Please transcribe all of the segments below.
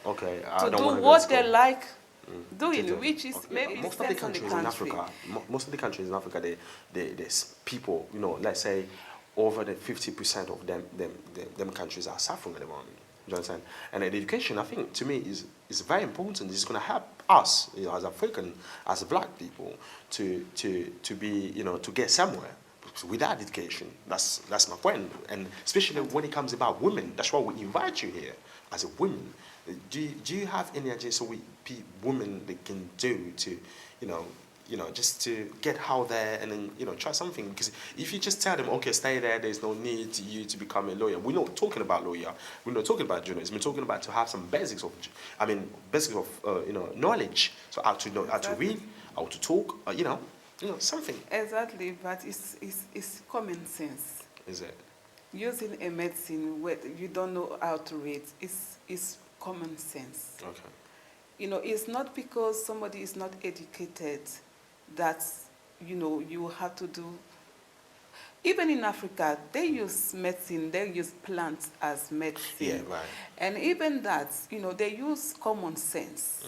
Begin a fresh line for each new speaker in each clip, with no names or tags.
Okay, I
to
don't
do
want to go to
what they
school.
like
Teacher.
doing, which is
Okay.
maybe it
Most of the
depends on the
countries in
country.
Africa, most of the countries in Africa, there's people, let's say over the 50% of them countries are suffering at the moment. Do you understand? And education, I think, to me, is very important. It's going to help us, as African, as black people, to be, to get somewhere. Without education, that's my point. And especially when it comes about women, that's why we invite you here as a woman. Do you have any idea so women they can do to, you know, just to get out there and then try something? Because if you just tell them, okay, stay there, there's no need to you to become a lawyer. We're not talking about lawyer. We're not talking about journalism. We're talking about to have some basics of, basics of knowledge. So how to know how to read, how to talk, something.
Exactly, but it's common sense.
Is it?
Using a medicine where you don't know how to read is common sense.
Okay.
It's not because somebody is not educated that, you have to do. Even in Africa, they use medicine, they use plants as medicine.
Yeah, right.
And even that, they use common sense.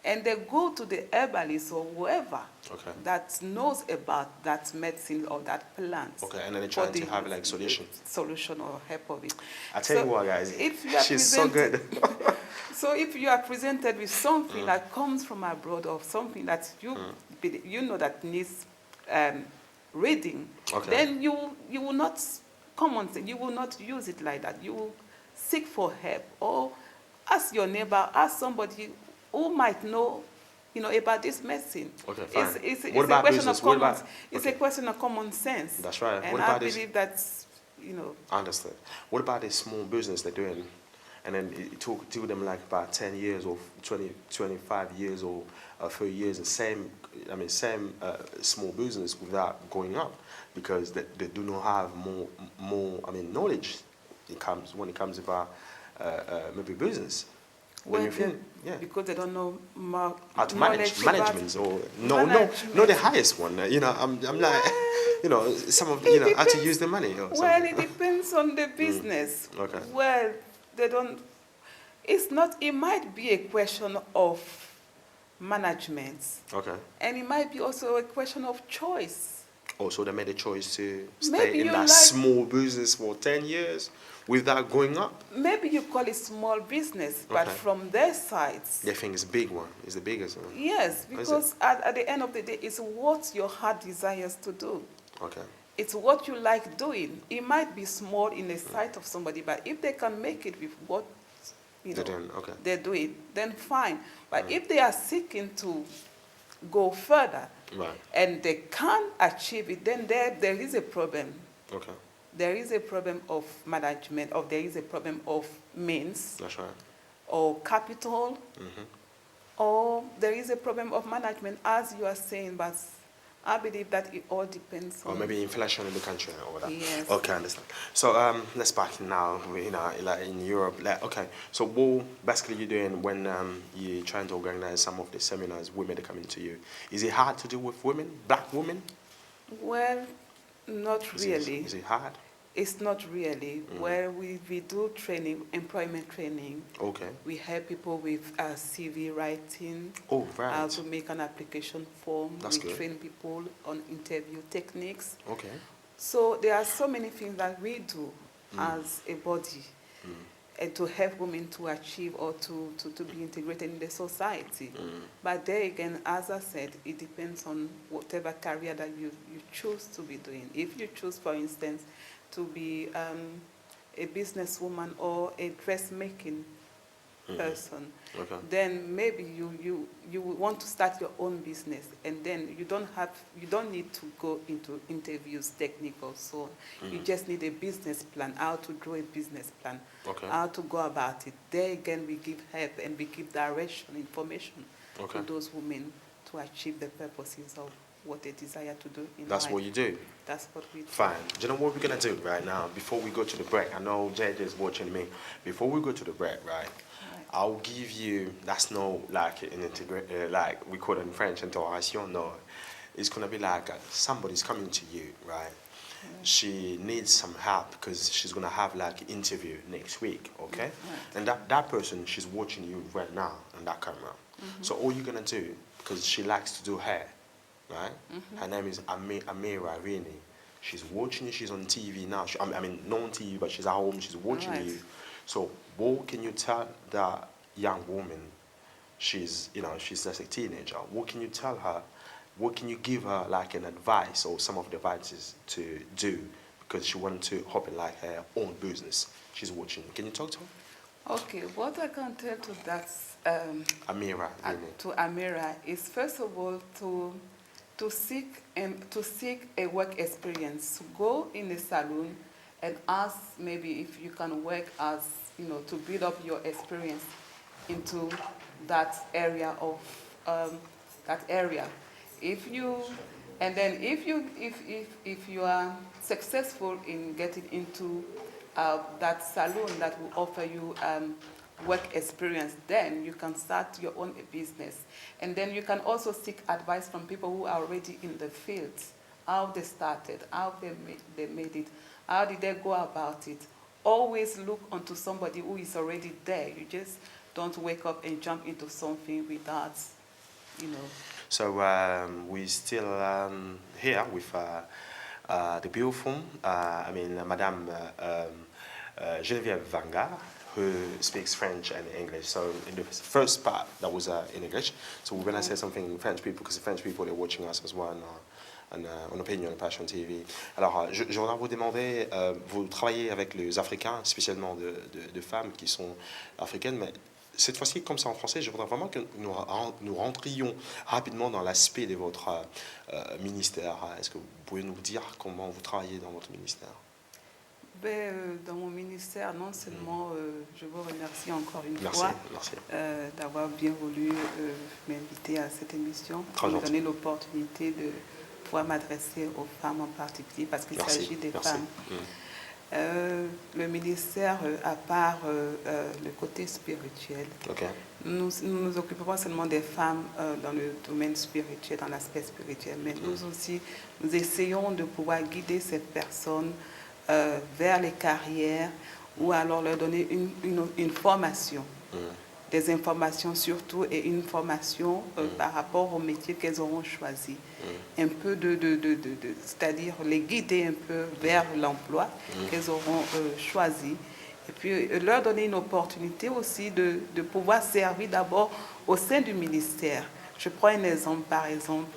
And they go to the herbalist or whoever that knows about that medicine or that plant.
Okay, and then they're trying to have like solution.
Solution or help of it.
I tell you what, guys, she's so good.
So if you are presented with something that comes from abroad or something that you know that needs reading, then you will not you will not use it like that. You will seek for help or ask your neighbor, ask somebody who might know, about this medicine.
Okay, fine.
It's
what
a
about
question
business?
of common.
What about,
it's a question of common sense.
That's right.
And
what
I
about
believe that,
I understand. What about this small business they're doing, and then it took them like about 10 years or 20, 25 years or 30 years, the same small business without going up because they do not have more knowledge. When it comes about maybe business.
Well, because they don't know
how to management or no the highest one. I'm like some of how to use the money. Or
well, it depends on the business.
Okay.
Well, they don't. It's not. It might be a question of management.
Okay.
And it might be also a question of choice.
Oh, so they made a choice to stay in that small business for 10 years without going up?
Maybe you call it small business, but from their sides...
They think it's a big one. It's the biggest one.
Yes, because at the end of the day, it's what your heart desires to do.
Okay.
It's what you like doing. It might be small in the sight of somebody, but if they can make it with what they're doing, then fine. But if they are seeking to go further, and they can't achieve it, then there is a problem.
Okay.
There is a problem of management, or there is a problem of means.
That's right.
Or capital, or there is a problem of management, as you are saying, but I believe that it all depends on...
Or maybe inflation in the country and all that.
Yes.
Okay, I understand. So let's back now, like in Europe. Okay, so what basically you're doing when you're trying to organize some of the seminars, women that come into you? Is it hard to do with women, black women?
Well, not really.
Is it hard?
It's not really. Where we do training, employment training.
Okay.
We help people with CV writing.
Oh, right.
How to make an application form.
That's good.
We train people on interview techniques.
Okay.
So there are so many things that we do as a body and to help women to achieve or to be integrated in the society. But there again, as I said, it depends on whatever career that you choose to be doing. If you choose, for instance, to be a businesswoman or a dressmaking person, then maybe you want to start your own business, and then you don't need to go into interviews, technical, so you just need a business plan, how to draw a business plan, how to go about it. There again, we give help and we give direction, information to those women to achieve the purposes of what they desire to do in life.
That's what you do?
That's what we do.
Fine. Do you know what we're going to do right now? Before we go to the break, I know JJ is watching me. Before we go to the break, right, I'll give you, that's not like an like we call it in French, interrogation, no. It's going to be like somebody's coming to you, right? she needs some help because she's gonna have like an interview next week, okay?
Right.
And that person, she's watching you right now on that camera. So all you're gonna do, because she likes to do hair, right? Her name is Amira Rini. She's watching you. She's on TV now. I mean, not on TV, but she's at home. She's watching
Right.
you. So what can you tell that young woman? She's just a teenager. What can you tell her? What can you give her like an advice or some of the advices to do because she wants to open like her own business? She's watching. Can you talk to her?
Okay, what I can tell to that
Amira Rini.
to Amira is first of all to seek a work experience. To go in a salon and ask maybe if you can work as to build up your experience into that area of that area. If you are successful in getting into that salon that will offer you work experience, then you can start your own business. And then you can also seek advice from people who are already in the field, how they started, how they made it, how did they go about it. Always look onto somebody who is already there. You just don't wake up and jump into something without,
So we're still here with the beautiful, Madame Geneviève Vanga, who speaks French and English. So in the first part, that was in English. So we're going to say something in French people, because the French people are watching us as well on Opinion on Passion TV. Alors, je voudrais vous demander, vous travaillez avec les Africains, spécialement de femmes qui sont africaines, mais cette fois-ci, comme c'est en français, je voudrais vraiment que nous rentrions rapidement dans l'aspect de votre ministère. Est-ce que vous pouvez nous dire comment vous travaillez dans votre ministère?
Dans mon ministère, non seulement je vous remercie encore une fois d'avoir bien voulu m'inviter à cette émission, pour me donner l'opportunité de pouvoir m'adresser aux femmes en particulier, parce qu'il s'agit des femmes. Le ministère, à part le côté spirituel, nous nous occupons pas seulement des femmes dans le domaine spirituel, dans l'aspect spirituel, mais nous aussi, nous essayons de pouvoir guider ces personnes vers les carrières ou alors leur donner une formation, des informations surtout et une formation par rapport au métier qu'elles auront choisi. Un peu c'est-à-dire les guider un peu vers l'emploi qu'elles auront choisi. Et puis leur donner une opportunité aussi de pouvoir servir d'abord au sein du ministère. Je prends un exemple, par exemple,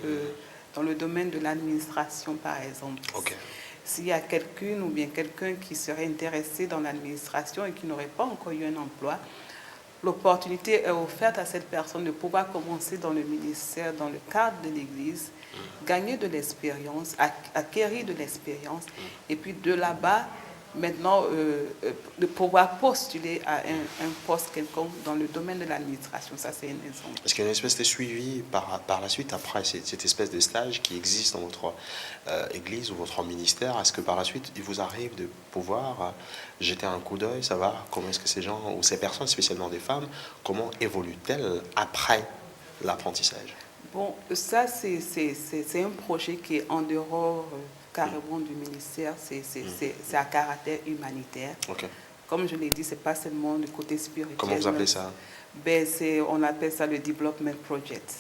dans le domaine de l'administration, par exemple. S'il y a quelqu'une ou bien quelqu'un qui serait intéressé dans l'administration et qui n'aurait pas encore eu un emploi, l'opportunité est offerte à cette personne de pouvoir commencer dans le ministère, dans le cadre de l'Église, gagner de l'expérience, acquérir de l'expérience, et puis de là-bas, maintenant, de pouvoir postuler à un poste quelconque dans le domaine de l'administration. Ça, c'est un exemple.
Est-ce qu'il y a une espèce de suivi par la suite, après cette espèce de stage qui existe dans votre église ou votre ministère? Est-ce que par la suite, il vous arrive de pouvoir jeter un coup d'œil, savoir comment est-ce que ces gens, ou ces personnes, spécialement des femmes, comment évoluent-elles après l'apprentissage?
Bon, ça, c'est un projet qui est en dehors carrément du ministère, c'est à caractère humanitaire. Comme je l'ai dit, ce n'est pas seulement le côté spirituel.
Comment vous appelez ça?
On appelle ça le Development Project.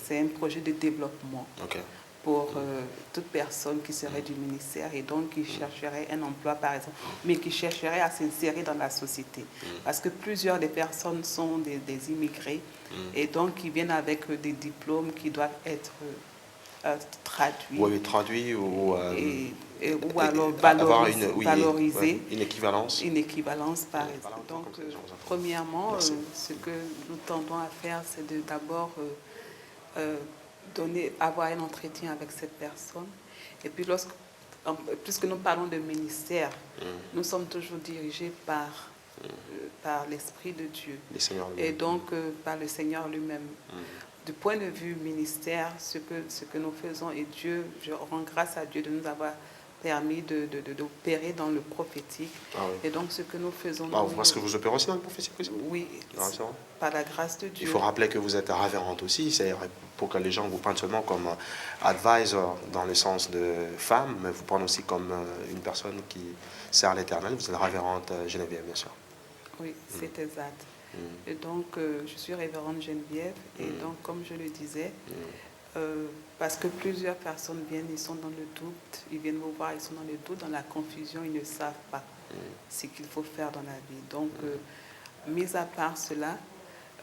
C'est un projet de développement pour toute personne qui serait du ministère et donc qui chercherait un emploi, par exemple, mais qui chercherait à s'insérer dans la société. Parce que plusieurs des personnes sont des immigrés et donc qui viennent avec des diplômes qui doivent être traduits.
Oui, traduits ou
alors valorisés.
Une équivalence.
Une équivalence, par exemple. Donc, premièrement, ce que nous tendons à faire, c'est d'abord avoir un entretien avec cette personne. Et puis, puisque nous parlons de ministère, nous sommes toujours dirigés par l'Esprit de Dieu. Et donc, par le Seigneur lui-même. Du point de vue ministère, ce que nous faisons, et Dieu, je rends grâce à Dieu de nous avoir permis d'opérer dans le prophétique.
Ah oui.
Et donc, ce que nous faisons...
Ah, parce que vous opérez aussi dans le prophétique aussi?
Oui,
Ah, c'est vrai.
par la grâce de Dieu.
Il faut rappeler que vous êtes révérende aussi, c'est pour que les gens vous prennent seulement comme advisor dans le sens de femme, mais vous prennent aussi comme une personne qui sert l'Éternel. Vous êtes révérende Geneviève, bien sûr.
Oui, c'est exact.
Mm.
Et donc, je suis révérende Geneviève. Et donc, comme je le disais, parce que plusieurs personnes viennent, ils sont dans le doute, ils viennent me voir, ils sont dans le doute, dans la confusion, ils ne savent pas ce qu'il faut faire dans la vie. Donc, mis à part cela,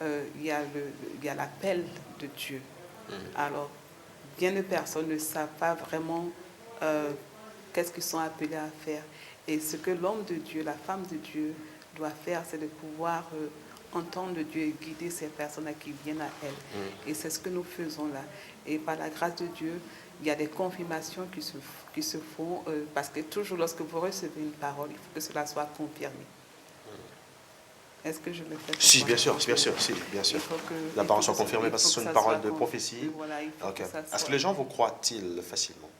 il y a l'appel de Dieu. Alors, bien de personnes ne savent pas vraiment qu'est-ce qu'ils sont appelés à faire. Et ce que l'homme de Dieu, la femme de Dieu doit faire, c'est de pouvoir entendre Dieu et guider ces personnes qui viennent à elle. Et c'est ce que nous faisons là. Et par la grâce de Dieu, il y a des confirmations qui se font, parce que toujours lorsque vous recevez une parole, il faut que cela soit confirmé. Est-ce que je le fais?
Si, bien sûr, bien sûr. La parole soit confirmée parce que c'est une parole de prophétie.
Voilà,
Okay. Est-ce que les gens vous croient-ils facilement?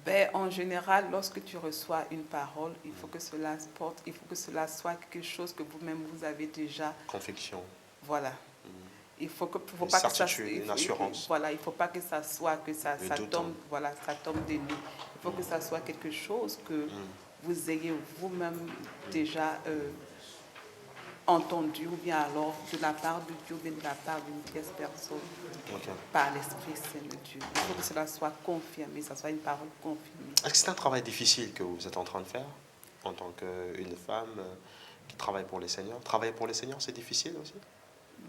Ben, en général, lorsque tu reçois une parole, il faut que cela porte, il faut que cela soit quelque chose que vous-même vous avez déjà.
Conviction.
Voilà. Il faut que,
une pas certitude, que ça, une assurance.
Voilà, il ne faut pas que ça soit que ça tombe, voilà, ça tombe de nous. Il faut que ça soit quelque chose que vous ayez vous-même déjà entendu, ou bien alors de la part de Dieu, ou bien de la part d'une tierce personne, par l'Esprit Saint de Dieu. Il faut que cela soit confirmé, que ça soit une parole confirmée.
Est-ce que c'est un travail difficile que vous êtes en train de faire en tant qu'une femme qui travaille pour les seigneurs? Travailler pour les seigneurs, c'est difficile aussi?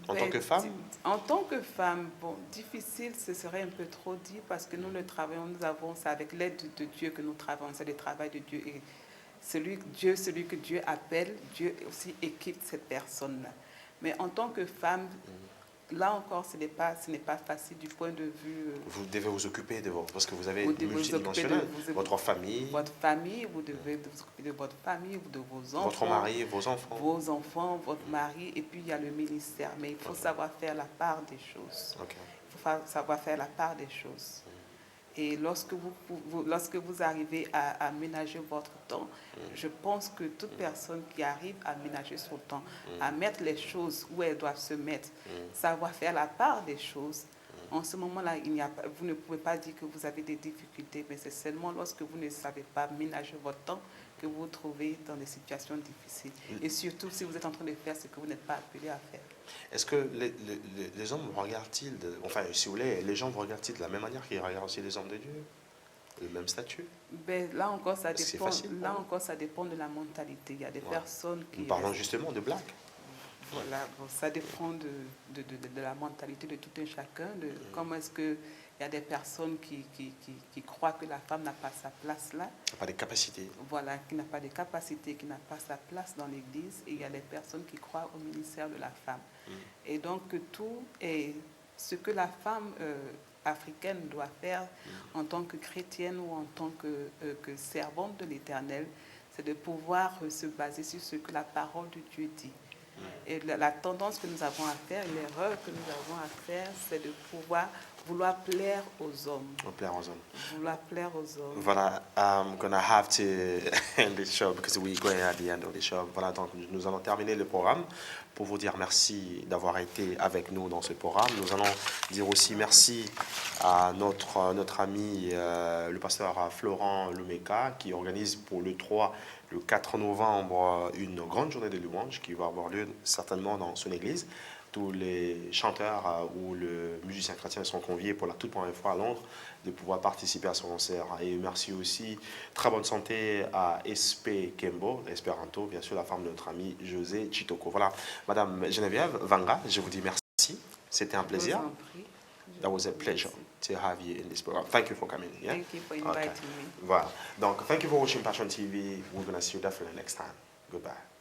En tant que femme?
En tant que femme, bon, difficile, ce serait un peu trop dit, parce que nous le travaillons, c'est avec l'aide de Dieu que nous travaillons, c'est le travail de Dieu. Et celui que Dieu appelle, Dieu aussi équipe cette personne-là. Mais en tant que femme, là encore, ce n'est pas facile du point de vue...
vous devez vous occuper de votre... Parce que vous avez multidimensionnel. Votre famille.
Votre famille, vous devez vous occuper de votre famille, de vos enfants.
Votre mari, vos enfants.
Vos enfants, votre mari, et puis il y a le ministère. Mais il faut savoir faire la part des choses. Il faut savoir faire la part des choses. Et lorsque vous arrivez à ménager votre temps, je pense que toute personne qui arrive à ménager son temps, à mettre les choses où elles doivent se mettre, savoir faire la part des choses, en ce moment-là, vous ne pouvez pas dire que vous avez des difficultés, mais c'est seulement lorsque vous ne savez pas ménager votre temps que vous vous trouvez dans des situations difficiles. Et surtout si vous êtes en train de faire ce que vous n'êtes pas appelé à faire.
Est-ce que les hommes vous regardent-ils, enfin, si vous voulez, les gens vous regardent-ils de la même manière qu'ils regardent aussi les hommes de Dieu? Le même statut?
Ben, là encore, ça dépend.
Facile,
là encore, ça dépend de la mentalité. Il y a des personnes qui...
Nous parlons justement de blagues.
Voilà, bon, ça dépend de la mentalité de tout un chacun, de comment est-ce que... Il y a des personnes qui croient que la femme n'a pas sa place là.
N'a pas de capacité.
Voilà, qui n'a pas de capacité, qui n'a pas sa place dans l'Église. Et il y a des personnes qui croient au ministère de la femme. Et donc, tout est ce que la femme africaine doit faire en tant que chrétienne ou en tant que servante de l'Éternel, c'est de pouvoir se baser sur ce que la parole de Dieu dit. Et la tendance que nous avons à faire, l'erreur que nous avons à faire, c'est de vouloir plaire aux hommes. Vouloir plaire aux hommes.
Voilà, I'm gonna have to end the show because we're going at the end of the show. Voilà, donc nous allons terminer le programme pour vous dire merci d'avoir été avec nous dans ce programme. Nous allons dire aussi merci à notre ami, le pasteur Florent Lumeka, qui organise pour le 4 novembre, une grande journée de louange qui va avoir lieu certainement dans son église. Tous les chanteurs ou les musiciens chrétiens sont conviés pour la toute première fois à Londres de pouvoir participer à ce concert. Et merci aussi, très bonne santé à Espe Kembo, Esperanto, bien sûr, la femme de notre ami José Chitoko. Voilà, Madame Geneviève Vanga, je vous dis merci. C'était un plaisir. That was a pleasure to have you in this program. Thank you for coming. Yeah?
Thank you for inviting me.
Voilà. Donc, thank you for watching Passion TV. We're going to see you definitely next time. Goodbye.